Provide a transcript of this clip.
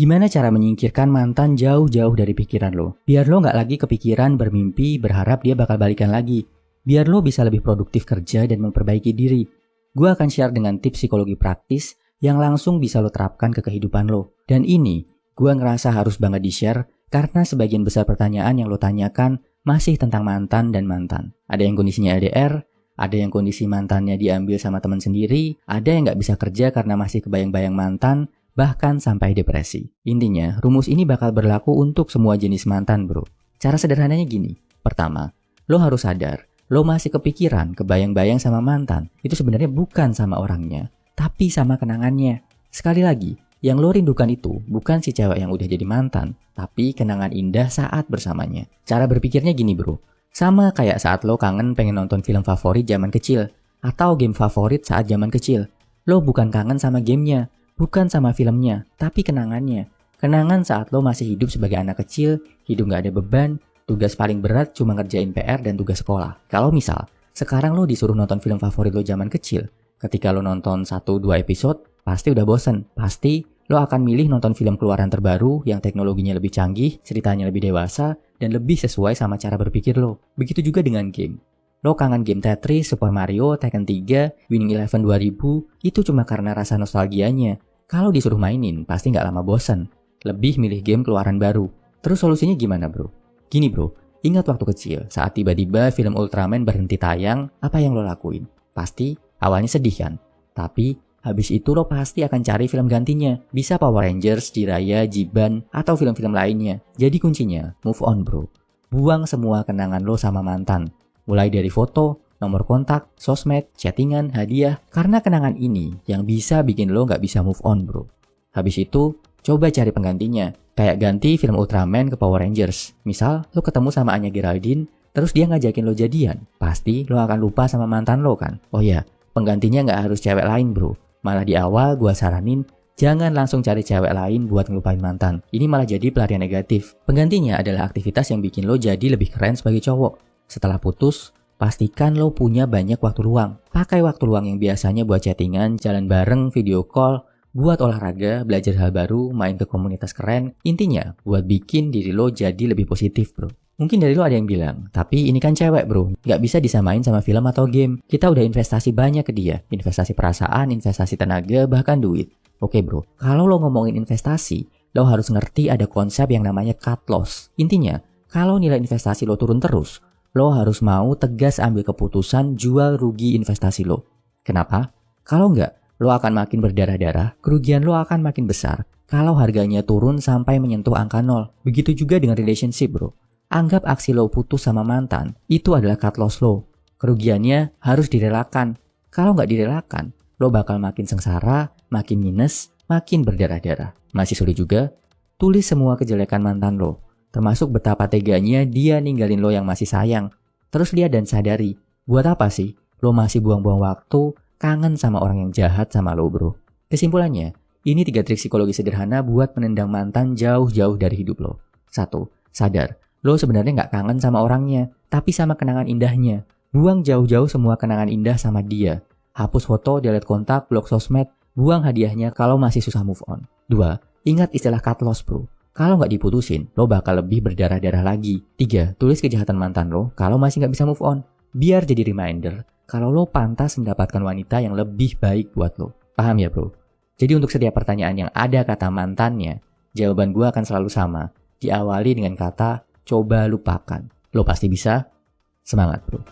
Gimana cara menyingkirkan mantan jauh-jauh dari pikiran lo? Biar lo nggak lagi kepikiran bermimpi berharap dia bakal balikan lagi. Biar lo bisa lebih produktif kerja dan memperbaiki diri. Gue akan share dengan tips psikologi praktis yang langsung bisa lo terapkan ke kehidupan lo. Dan ini, gue ngerasa harus banget di-share karena sebagian besar pertanyaan yang lo tanyakan masih tentang mantan dan mantan. Ada yang kondisinya LDR, ada yang kondisi mantannya diambil sama teman sendiri, ada yang nggak bisa kerja karena masih kebayang-bayang mantan, bahkan sampai depresi. Intinya, rumus ini bakal berlaku untuk semua jenis mantan, bro. Cara sederhananya gini. Pertama, lo harus sadar, lo masih kepikiran, kebayang-bayang sama mantan. Itu sebenarnya bukan sama orangnya, tapi sama kenangannya. Sekali lagi, yang lo rindukan itu bukan si cewek yang udah jadi mantan, tapi kenangan indah saat bersamanya. Cara berpikirnya gini, bro. Sama kayak saat lo kangen pengen nonton film favorit zaman kecil, atau game favorit saat zaman kecil. Lo bukan kangen sama gamenya, bukan sama filmnya, tapi kenangannya. Kenangan saat lo masih hidup sebagai anak kecil, hidup gak ada beban, tugas paling berat cuma ngerjain PR dan tugas sekolah. Kalau misal, sekarang lo disuruh nonton film favorit lo zaman kecil, ketika lo nonton 1-2 episode, pasti udah bosen. Pasti lo akan milih nonton film keluaran terbaru yang teknologinya lebih canggih, ceritanya lebih dewasa, dan lebih sesuai sama cara berpikir lo. Begitu juga dengan game. Lo kangen game Tetris, Super Mario, Tekken 3, Winning Eleven 2000, itu cuma karena rasa nostalgianya. Kalau disuruh mainin, pasti nggak lama bosan. Lebih milih game keluaran baru. Terus solusinya gimana, bro? Gini, bro. Ingat waktu kecil, saat tiba-tiba film Ultraman berhenti tayang, apa yang lo lakuin? Pasti awalnya sedih kan? Tapi habis itu lo pasti akan cari film gantinya. Bisa Power Rangers, Jiraiya, Jiban, atau film-film lainnya. Jadi kuncinya, move on, bro. Buang semua kenangan lo sama mantan. Mulai dari foto, nomor kontak, sosmed, chattingan, hadiah. Karena kenangan ini yang bisa bikin lo gak bisa move on, bro. Habis itu, coba cari penggantinya. Kayak ganti film Ultraman ke Power Rangers. Misal, lo ketemu sama Anya Geraldine, terus dia ngajakin lo jadian. Pasti lo akan lupa sama mantan lo kan? Oh ya, penggantinya gak harus cewek lain, bro. Malah di awal gue saranin, jangan langsung cari cewek lain buat ngelupain mantan. Ini malah jadi pelarian negatif. Penggantinya adalah aktivitas yang bikin lo jadi lebih keren sebagai cowok. Setelah putus, pastikan lo punya banyak waktu luang. Pakai waktu luang yang biasanya buat chattingan, jalan bareng, video call, buat olahraga, belajar hal baru, main ke komunitas keren. Intinya, buat bikin diri lo jadi lebih positif, bro. Mungkin dari lo ada yang bilang, tapi ini kan cewek, bro. Gak bisa disamain sama film atau game. Kita udah investasi banyak ke dia. Investasi perasaan, investasi tenaga, bahkan duit. Oke, bro. Kalau lo ngomongin investasi, lo harus ngerti ada konsep yang namanya cut loss. Intinya, kalau nilai investasi lo turun terus, lo harus mau tegas ambil keputusan jual rugi investasi lo. Kenapa? Kalau enggak, lo akan makin berdarah-darah, kerugian lo akan makin besar kalau harganya turun sampai menyentuh angka 0. Begitu juga dengan relationship, bro. Anggap aksi lo putus sama mantan, itu adalah cut loss lo. Kerugiannya harus direlakan. Kalau nggak direlakan, lo bakal makin sengsara, makin minus, makin berdarah-darah. Masih sulit juga? Tulis semua kejelekan mantan lo, termasuk betapa teganya dia ninggalin lo yang masih sayang. Terus lihat dan sadari, buat apa sih lo masih buang-buang waktu, kangen sama orang yang jahat sama lo, bro? Kesimpulannya, ini 3 trik psikologi sederhana buat menendang mantan jauh-jauh dari hidup lo. 1. Sadar. Lo sebenarnya nggak kangen sama orangnya, tapi sama kenangan indahnya. Buang jauh-jauh semua kenangan indah sama dia. Hapus foto, delete kontak, blok sosmed, buang hadiahnya kalau masih susah move on. 2. Ingat istilah cut loss, bro. Kalau nggak diputusin, lo bakal lebih berdarah-darah lagi. 3. Tulis kejahatan mantan lo kalau masih nggak bisa move on. Biar jadi reminder kalau lo pantas mendapatkan wanita yang lebih baik buat lo. Paham ya, bro? Jadi untuk setiap pertanyaan yang ada kata mantannya, jawaban gue akan selalu sama. Diawali dengan kata coba lupakan. Lo pasti bisa. Semangat, bro.